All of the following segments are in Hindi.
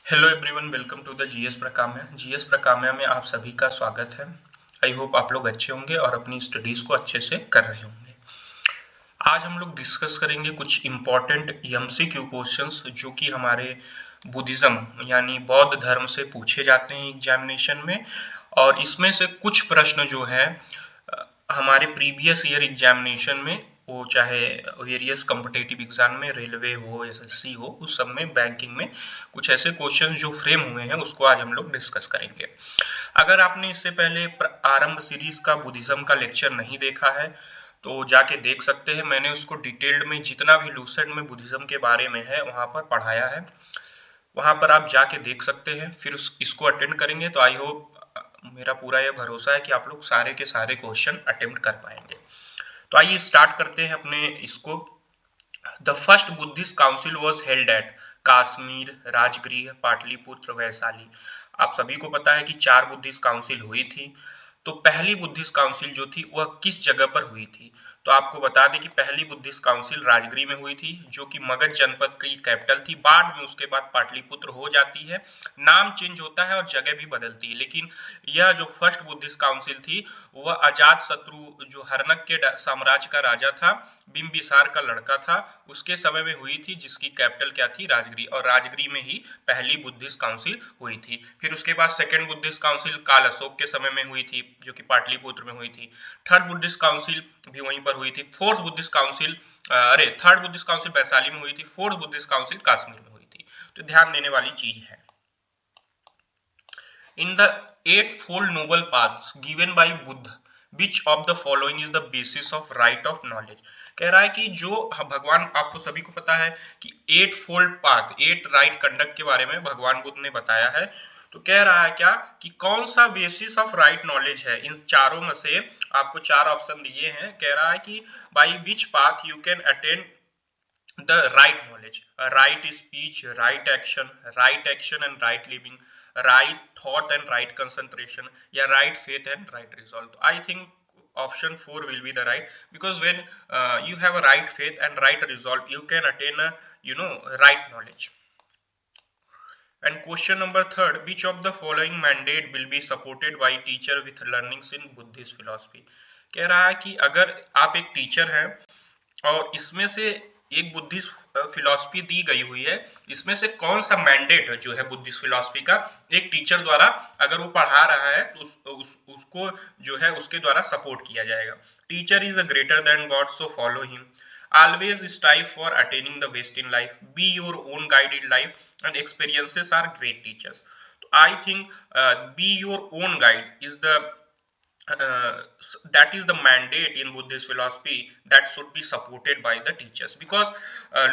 Hello everyone, welcome to the GS Prakamya. GS Prakamya में आप सभी का स्वागत है। आई होप आप लोग अच्छे होंगे और अपनी स्टडीज को अच्छे से कर रहे होंगे। आज हम लोग डिस्कस करेंगे कुछ इम्पोर्टेंट एमसीक्यू क्वेश्चंस जो कि हमारे बुद्धिज्म यानी बौद्ध धर्म से पूछे जाते हैं एग्जामिनेशन में। और इसमें से कुछ प्रश्न जो है हमारे प्रीवियस ईयर एग्जामिनेशन में, वो चाहे वेरियस कॉम्पिटिटिव एग्जाम में, रेलवे हो, एसएससी हो, उस सब में, बैंकिंग में कुछ ऐसे क्वेश्चन जो फ्रेम हुए हैं उसको आज हम लोग डिस्कस करेंगे। अगर आपने इससे पहले आरंभ सीरीज का बुद्धिज्म का लेक्चर नहीं देखा है तो जाके देख सकते हैं। मैंने उसको डिटेल्ड में जितना भी लूसेंट में बुद्धिज्म के बारे में है वहां पर पढ़ाया है, वहां पर आप जाके देख सकते हैं। फिर इसको अटेंड करेंगे तो आई होप, मेरा पूरा यह भरोसा है कि आप लोग सारे के सारे क्वेश्चन अटेम्प्ट कर पाएंगे। तो आइए स्टार्ट करते हैं अपने इसको। The first Buddhist council was held at Kashmir, Rajgriha, Pataliputra, Vaishali. आप सभी को पता है कि 4 बुद्धिस्ट काउंसिल हुई थी। तो पहली बुद्धिस्ट काउंसिल जो थी वह किस जगह पर हुई थी? तो आपको बता दें कि पहली बुद्धिस्ट काउंसिल राजगृह में हुई थी, जो कि मगध जनपद की कैपिटल थी। बाद में उसके बाद पाटलिपुत्र हो जाती है, नाम चेंज होता है और जगह भी बदलती है। लेकिन यह जो फर्स्ट बुद्धिस्ट काउंसिल थी वह अजात शत्रु, जो हर्णक के साम्राज्य का राजा था, बिंबिसार का लड़का था, उसके समय में हुई थी, जिसकी कैपिटल क्या थी? राजगृह। और राजगृह में ही पहली बुद्धिस्ट काउंसिल हुई थी। फिर उसके बाद सेकेंड बुद्धिस्ट काउंसिल काल अशोक के समय में हुई थी, जो कि पाटलिपुत्र में हुई थी। थर्ड बुद्धिस्ट काउंसिल भी वहीं पर हुई थी। Fourth Buddhist council third Buddhist council Vaishali में हुई थी। फोर्थ बुद्धिस्ट काउंसिल कश्मीर में हुई थी। तो ध्यान देने वाली चीज है। In the eightfold noble paths given by Buddha, which of the following is the basis of right of knowledge? कह रहा है कि जो भगवान, आपको सभी को पता है कि 8 फोल्ड पाथ, 8 राइट कंडक्ट के बारे में भगवान बुद्ध ने बताया है। तो कह रहा है क्या कि कौन सा बेसिस ऑफ राइट नॉलेज है? इन चारों में से आपको 4 ऑप्शन दिए हैं। कह रहा है कि by which path you can attain the right knowledge, right speech, right action and right living, right thought and right concentration, या right faith and right resolve. I think option 4 will be the right, because when you have a right faith and right resolve, you can attain a right knowledge. And question number 3, which of the following mandate will be supported by teacher with learnings in Buddhist philosophy? कह रहा है कि अगर आप एक टीचर हैं और इसमें से एक बुद्धिस्ट फिलॉसफी दी गई हुई है, इसमें से कौन सा मैंडेट जो है बुद्धिस्ट फिलॉसफी का एक टीचर द्वारा अगर वो पढ़ा रहा है तो उसको जो है उसके द्वारा सपोर्ट किया जाएगा। Teacher is a greater than God, so follow him. Always strive for attaining the best in life. Be your own guide in life, and experiences are great teachers. So I think be your own guide is uh, that is the mandate in Buddhist philosophy that should be supported by the teachers. Because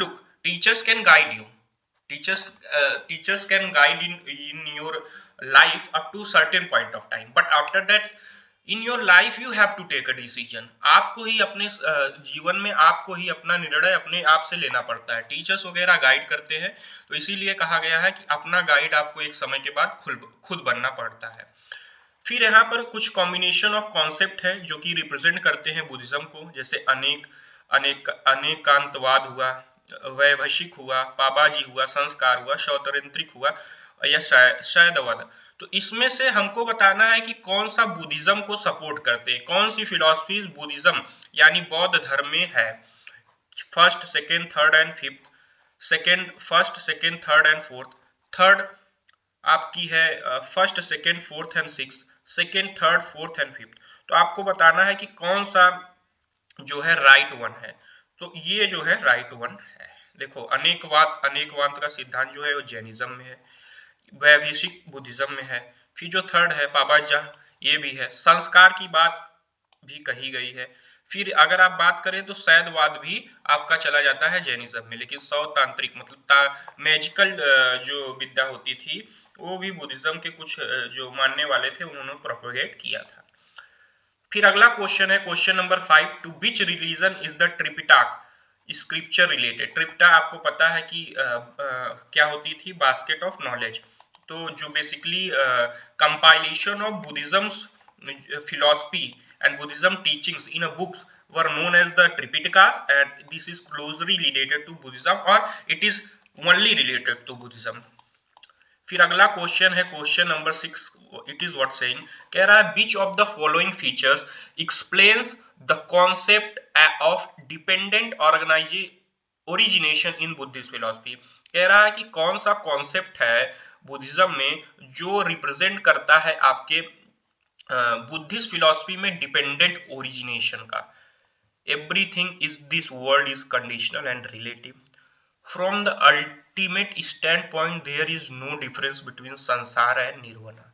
look, teachers can guide you. Teachers can guide in your life up to certain point of time, but after that in your life you have to take a decision. आपको ही अपने जीवन में आपको ही अपना निर्णय अपने आप से लेना पड़ता है। टीचर्स वगैरह गाइड करते हैं, तो इसीलिए कहा गया है कि अपना गाइड आपको एक समय के बाद खुद बनना पड़ता है। फिर यहाँ पर कुछ कॉम्बिनेशन ऑफ कॉन्सेप्ट है जो कि रिप्रेजेंट करते हैं बुद्धिज्म को, जैसे अनेकांतवाद हुआ, वैभशिक हुआ, पाबाजी हुआ, संस्कार हुआ, शौतरंत्रिक हुआ, या शैदवाद। तो इसमें से हमको बताना है कि कौन सा बुद्धिज्म को सपोर्ट करते हैं, कौन सी फिलॉसफीज बुद्धिज्म यानी बौद्ध धर्म में है। First, second, third and fifth. First, second, third and fourth. Third आपकी है first, second, fourth and six. Second, third, fourth and fifth. तो आपको बताना है कि कौन सा जो है राइट वन है। तो ये जो है राइट वन है। देखो, अनेकवाद का सिद्धांत जो है वो जैनिज्म में है, वैभिषिक बुद्धिज्म में है। फिर जो थर्ड है पाबाजा, ये भी है। संस्कार की बात भी कही गई है। फिर अगर आप बात करें तो शैदवाद भी आपका चला जाता है जैनिज्म में, लेकिन सौतांत्रिक मतलब मैजिकल जो विद्या होती थी वो भी बुद्धिज्म के कुछ जो मानने वाले थे उन्होंने प्रोपोगेट किया था। फिर अगला क्वेश्चन है question number 5, to which religion is the Tripitaka scripture related? Tripitaka आपको पता है कि क्या होती थी? Basket of knowledge. तो जो basically compilation of Buddhism's philosophy and Buddhism teachings in a books were known as the Tripitakas, and this is closely related to Buddhism or it is only related to Buddhism. फिर अगला क्वेश्चन है question number 6, it is what saying, कह रहा है which of the following features explains the concept of dependent origination in Buddhist philosophy. कह रहा है कि कौन सा कॉन्सेप्ट है बुद्धिज्म में जो रिप्रेजेंट करता है आपके बुद्धिस्ट फिलॉसफी में डिपेंडेंट ओरिजिनेशन का। Everything is this world is conditional and relative. From the ultimate standpoint, there is no difference between samsara and nirvana.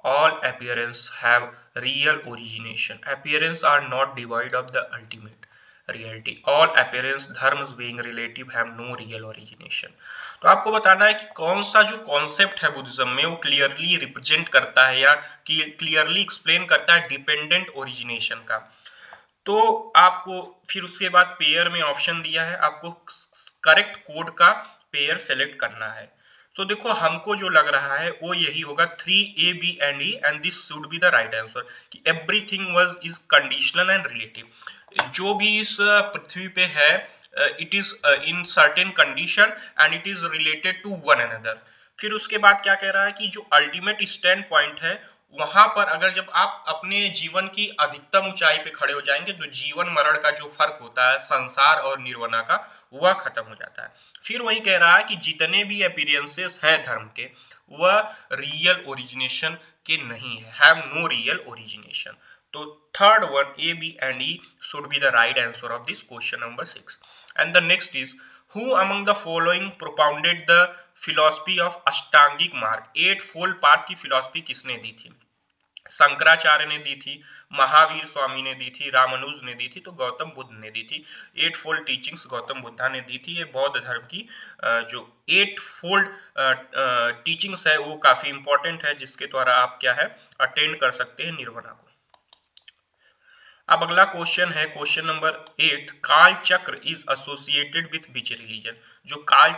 All appearances have real origination. Appearances are not devoid of the ultimate reality. All appearance dharmas being relative have no real origination. तो आपको बताना है कि कौन सा जो कॉन्सेप्ट है बुद्धिज्म में वो क्लियरली रिप्रेजेंट करता है या क्लियरली एक्सप्लेन करता है डिपेंडेंट ओरिजिनेशन का। तो आपको फिर उसके बाद पेयर में ऑप्शन दिया है, आपको करेक्ट कोड का पेयर सेलेक्ट करना है। तो देखो हमको जो लग रहा है वो यही होगा 3A B and E and this should be the right answer कि everything was is conditional and relative. जो भी इस पृथ्वी पे है it is in certain condition and it is related to one another. फिर उसके बाद क्या कह रहा है कि जो अल्टीमेट स्टैंड पॉइंट है वहां पर अगर जब आप अपने जीवन की अधिकतम ऊंचाई पे खड़े हो जाएंगे तो जीवन मरण का जो फर्क होता है संसार और निर्वाणा का वह खत्म हो जाता है। फिर वही कह रहा है कि जितने भी अपीयरेंसेस हैं धर्म के वह रियल ओरिजिनेशन के नहीं है, हैव नो रियल ओरिजिनेशन। तो third one A B and E should be the right answer of this question number 6। And the next is who among the following propounded the philosophy of Ashtangik Marg, 8 fold path की फिलॉसफी किसने दी थी? शंकराचार्य ने दी थी, महावीर स्वामी ने दी थी, रामानुज ने दी थी, तो गौतम बुद्ध ने दी थी। 8 फोल्ड टीचिंग्स गौतम बुद्धा ने दी थी। ये बौद्ध धर्म की जो 8 फोल्ड टीचिंग्स है वो काफी इंपॉर्टेंट है जिसके द्वारा आप क्या है अटेंड कर सकते हैं निर्वाणा को। अब अगला क्वेश्चन है क्वेश्चन नंबर 8, काल चक्र is associated with which religion. जो काल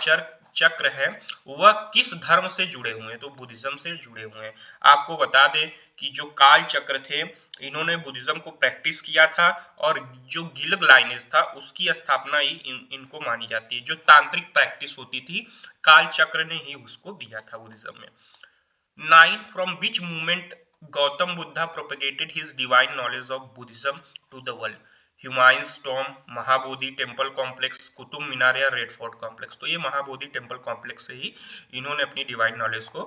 चक्र है वह किस धर्म से जुड़े हुए हैं? तो बुद्धिज्म से जुड़े हुए हैं। आपको बता दें कि जो काल चक्र थे इन्होंने बुद्धिज्म को प्रैक्टिस किया था और जो गिल्ड लाइनेज था उसकी स्थापना ही इनको मानी जाती है। जो तांत्रिक प्रैक्टिस होती थी काल चक्र ने ही उसको दिया था बुद्धिज्म में। 9, from which movement Gautam Buddha propagated his divine knowledge of Buddhism to the world? Humayun's tomb, Mahabodhi temple complex, Qutub Minar या रेड फोर्ट कॉम्प्लेक्स। तो ये महाबोधि टेम्पल कॉम्प्लेक्स से ही इन्होंने अपनी डिवाइन नॉलेज को,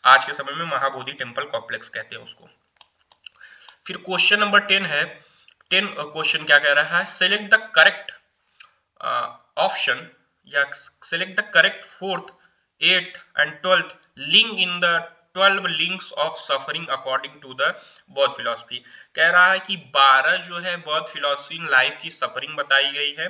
आज के समय में महाबोधि टेम्पल कॉम्प्लेक्स कहते हैं उसको। फिर क्वेश्चन नंबर 10 है, 10 क्वेश्चन क्या कह रहा है, सेलेक्ट द करेक्ट ऑप्शन या select the correct 4th, 8th and 12th link in the 12 links of suffering according to the Bauddh philosophy. कह रहा है कि 12 जो है बौद्ध फिलॉसफी इन लाइफ की सफरिंग बताई गई है,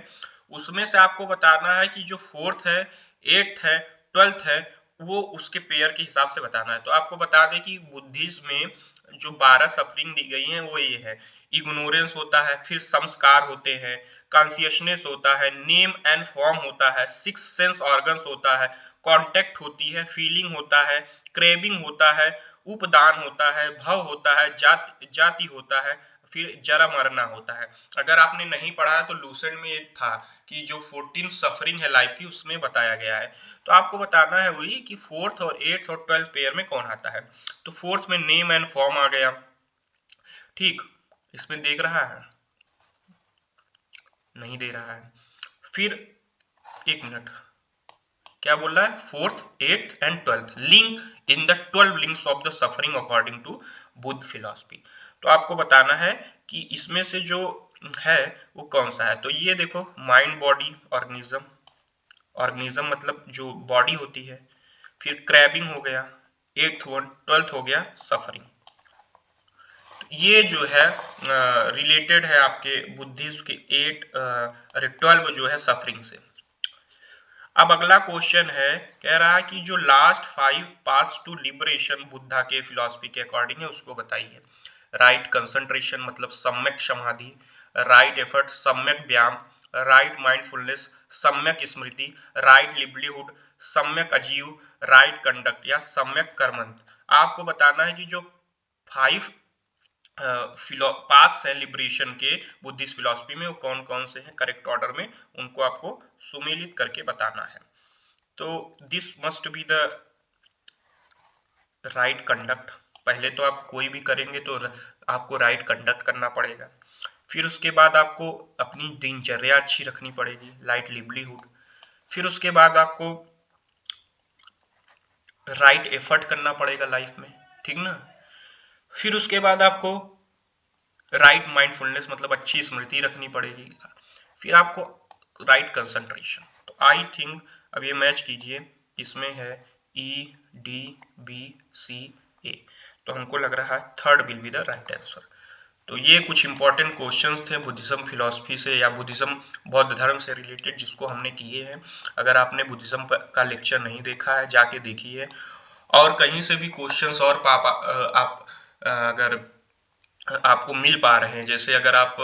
उसमें से आपको बताना है कि जो 4th है, 8th है, 12th है वो उसके पेयर के हिसाब से बताना है। तो आपको बता दें कि बुद्धिज्म में जो 12 सफरिंग दी गई हैं वो ये है, इग्नोरेंस होता है, फिर संस्कार होते हैं, कॉन्शियसनेस होता है, नेम एंड फॉर्म होता है, 6 सेंस ऑर्गन्स होता है, कांटेक्ट होती है, फीलिंग होता है, क्रेविंग होता है, उपदान होता है, भव होता है, जाति होता है, फिर जरा मरना होता है। अगर आपने नहीं पढ़ा है तो लूसेंट में एक था कि जो 14 सफरिंग है लाइफ की उसमें बताया गया है। तो आपको बताना है वही कि 4th और 8th और 12th पेयर में कौन आता है। तो 4th में नेम एंड फॉर्म आ गया, ठीक, इसमें देख रहा है, नहीं दे रहा है। फिर एक मिनट, क्या बोल रहा है, 4th, 8th and 12th link in the 12 links of the suffering according to Buddha philosophy. तो आपको बताना है कि इसमें से जो है वो कौन सा है। तो ये देखो, माइंड बॉडी ऑर्गेनिज्म, ऑर्गेनिज्म मतलब जो बॉडी होती है, फिर क्रैबिंग हो गया, 8th वन, 12th हो गया सफरिंग। ये जो है रिलेटेड है आपके बुद्धिज्म के 12 जो है सफरिंग से। अब अगला क्वेश्चन है, कह रहा है कि जो last 5 paths to liberation Buddha के फिलॉसफी के अकॉर्डिंग है उसको बताइए। राइट कंसंट्रेशन मतलब सम्यक समाधि, राइट एफर्ट सम्यक व्यायाम, राइट माइंडफुलनेस सम्यक स्मृति, राइट लिवलीहुड सम्यक अजीव, राइट कंडक्ट या सम्यक कर्मंत। आपको बताना है कि जो 5 पाथ्स हैं लिबरेशन के बुद्धिस्ट फिलॉसफी में वो कौन कौन से हैं, करेक्ट ऑर्डर में उनको आपको सुमेलित करके बताना है। तो this must be the right conduct, पहले तो आप कोई भी करेंगे तो आपको राइट कंडक्ट करना पड़ेगा। फिर उसके बाद आपको अपनी दिनचर्या अच्छी रखनी पड़ेगी, लाइट लिवलीहुड। फिर उसके बाद आपको राइट एफर्ट करना पड़ेगा लाइफ में, ठीक ना। फिर उसके बाद आपको राइट माइंडफुलनेस मतलब अच्छी स्मृति रखनी पड़ेगी। फिर आपको राइट कंसंट्रेशन। तो आई थिंक अब ये मैच कीजिए, इसमें है EDBCA, तो हमको लग रहा है third will be the right answer. तो ये कुछ इंपॉर्टेंट क्वेश्चंस थे बुद्धिज्म फिलॉसफी से या बुद्धिज्म बौद्ध धर्म से रिलेटेड, जिसको हमने किए हैं। अगर आपने बुद्धिज्म का लेक्चर नहीं देखा है जाके देखिए, और कहीं से भी क्वेश्चंस और आप अगर आपको मिल पा रहे हैं, जैसे अगर आप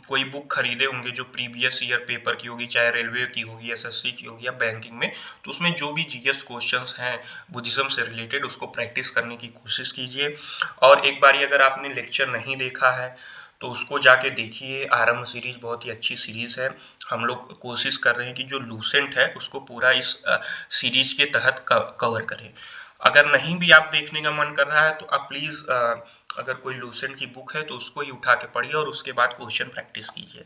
कोई बुक खरीदे होंगे जो प्रीवियस ईयर पेपर की होगी, चाहे रेलवे की होगी, एसएससी की होगी या बैंकिंग में, तो उसमें जो भी जीएस क्वेश्चंस हैं बुद्धिज्म से रिलेटेड उसको प्रैक्टिस करने की कोशिश कीजिए। और एक बारी अगर आपने लेक्चर नहीं देखा है तो उसको जाके देखिए। आरंभ सीरीज बहुत ही अच्छी सीरीज है, हम लोग कोशिश कर रहे हैं कि जो लूसेंट है उसको पूरा इस सीरीज के तहत कवर करें। अगर नहीं भी आप देखने का मन कर रहा है तो आप प्लीज़ अगर कोई लूसेंट की बुक है तो उसको ही उठा के पढ़िए और उसके बाद क्वेश्चन प्रैक्टिस कीजिए।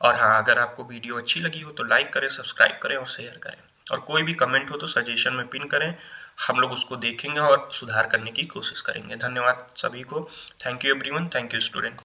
और हाँ, अगर आपको वीडियो अच्छी लगी हो तो लाइक करें, सब्सक्राइब करें और शेयर करें। और कोई भी कमेंट हो तो सजेशन में पिन करें, हम लोग उसको देखेंगे और सुधार करने की कोशिश करेंगे। धन्यवाद सभी को। Thank you everyone, thank you student.